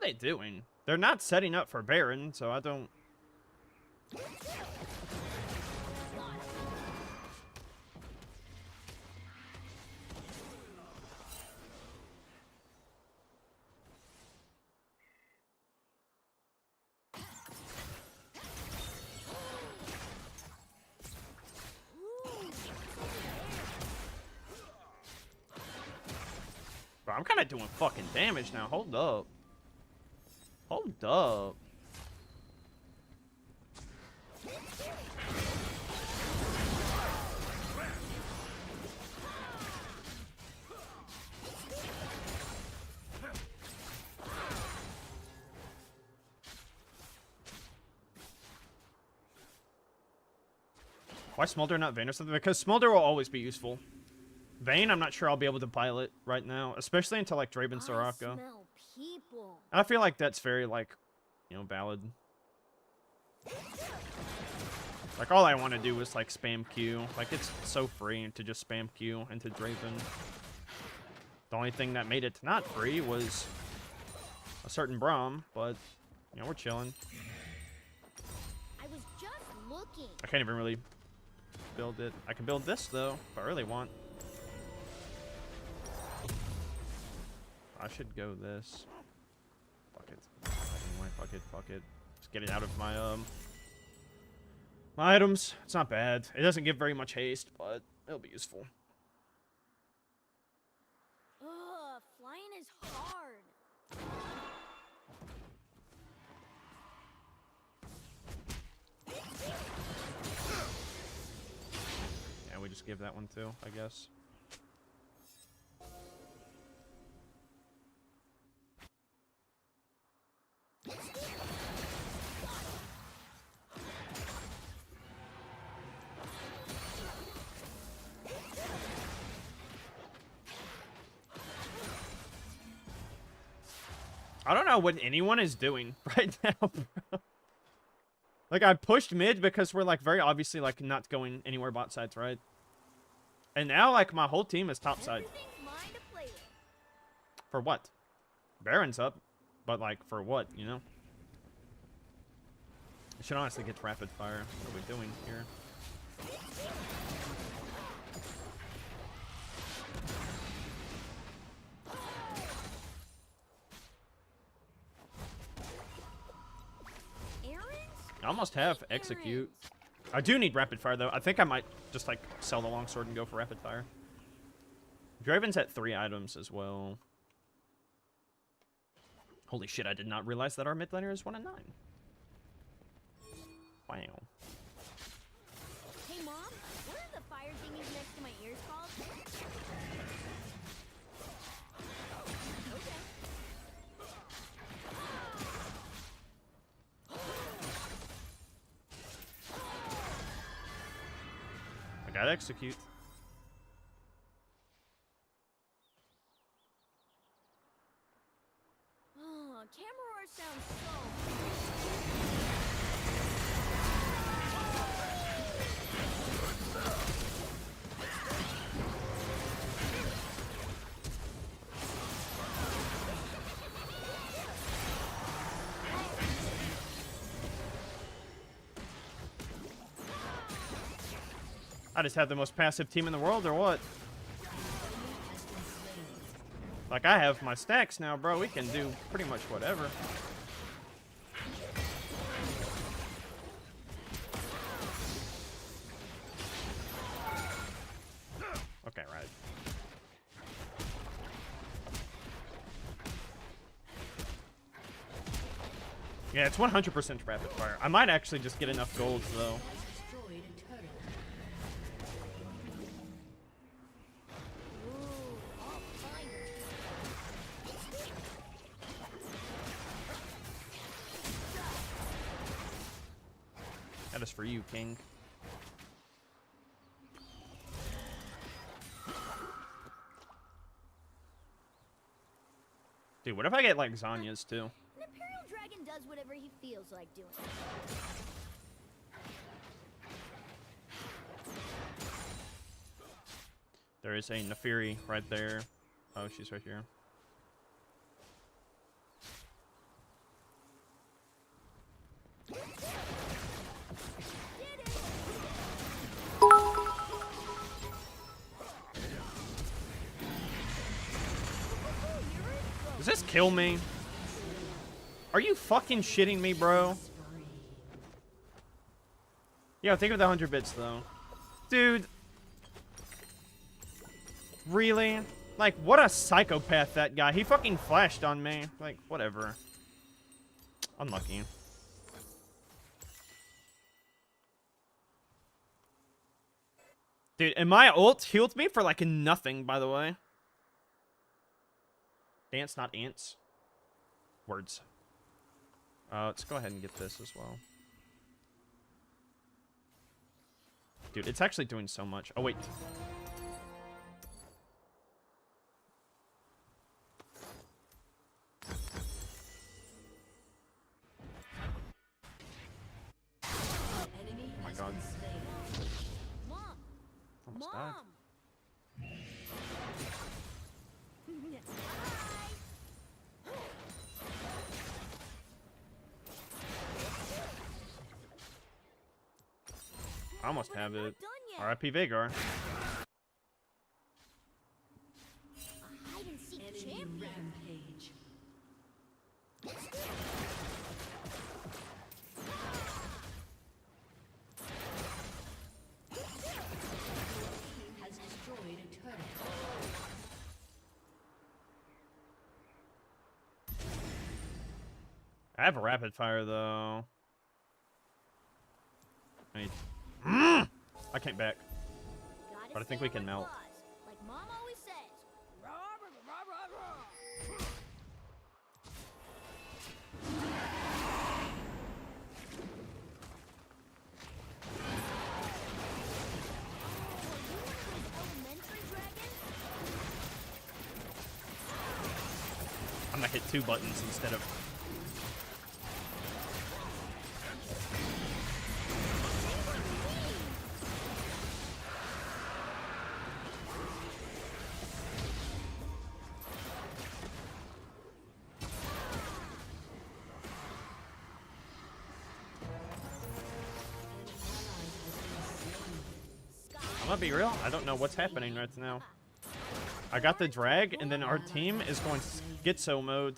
they doing? They're not setting up for Baron, so I don't... Bro, I'm kind of doing fucking damage now. Hold up. Hold up. Why Smolder, not Vayne or something? Because Smolder will always be useful. Vayne, I'm not sure I'll be able to pilot right now, especially until like Draven Soraka. And I feel like that's very like, you know, valid. Like all I want to do is like spam Q. Like it's so free to just spam Q into Draven. The only thing that made it not free was a certain Braum, but you know we're chilling. I was just looking. I can't even really build it. I can build this though, if I really want. I should go this. Fuck it. Anyway, fuck it, fuck it. Just get it out of my my items. It's not bad. It doesn't give very much haste, but it'll be useful. Ugh, flying is hard. Yeah, we just give that one too, I guess. I don't know what anyone is doing right now, bro. Like, I pushed mid because we're, like, very obviously, like, not going anywhere bot sides, right? And now, like, my whole team is top side. For what? Baron's up. But, like, for what, you know? I should honestly get to rapid fire. What are we doing here? I almost have execute. I do need rapid fire though. I think I might just like sell the longsword and go for rapid fire. Draven's at 3 items as well. Holy shit, I did not realize that our mid laner is 1 and 9. Wow. Hey mom, what are the fire thingies next to my ears called? Okay. I gotta execute. Oh, Cameroar sounds so... I just have the most passive team in the world, or what? Like, I have my stacks now, bro. We can do pretty much whatever. Okay, right. Yeah, it's 100% rapid fire. I might actually just get enough golds, though. That is for you, King. Dude, what if I get, like, Zanya's, too? An Imperial Dragon does whatever he feels like doing. There is a Nefiri right there. Oh, she's right here. this kill me? Are you fucking shitting me, bro? Yo, think of the 100 bits, though. Dude. Really? Like, what a psychopath, that guy. He fucking flashed on me. Like, whatever. Unlucky. Dude, and my ult healed me for, like, nothing, by the way. Dance, not ants. Words. Let's go ahead and get this as well. Dude, it's actually doing so much. Oh, wait. Oh my god. Mom. Almost died. I almost have it. R.I.P. Vagar. Hide and seek champion. Rampage. Has destroyed a turret. I have a rapid fire, though. I need... I can't back. Gotta But I think stay we can on my melt. claws, like Mom always says. Rah, rah, rah, rah, rah. Elementary dragon? I'm gonna hit 2 buttons instead of... I'm gonna be real, I don't know what's happening right now. I got the drag, and then our team is going schizo mode.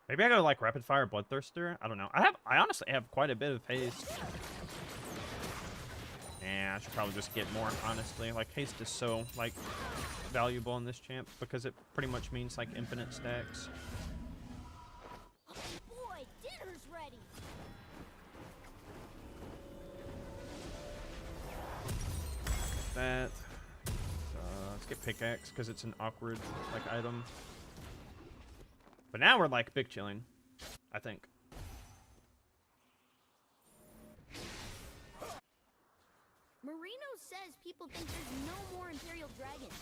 Maybe I go like rapid fire bloodthirster. I don't know. I honestly have quite a bit of haste. Yeah, I should probably just get more, honestly. Like, haste is so, like, valuable in this champ because it pretty much means, like, infinite stacks. Boy, dinner's ready. That. Let's get pickaxe because it's an awkward, like, item. But now we're, like, big chilling, I think. Marino says people think there's no more Imperial dragons.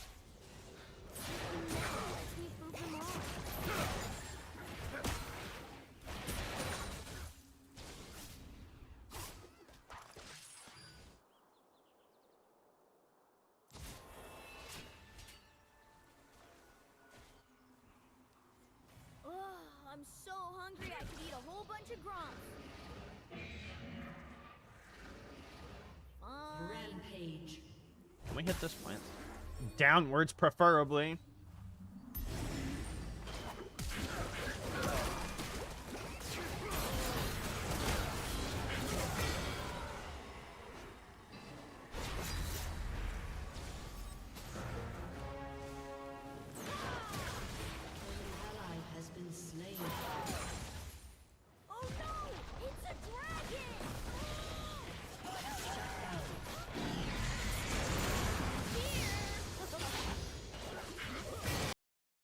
He never lets me prove them wrong. Oh, I'm so hungry I could eat a whole bunch of gromps. Fine. Rampage. Can we hit this plant? Downwards, preferably.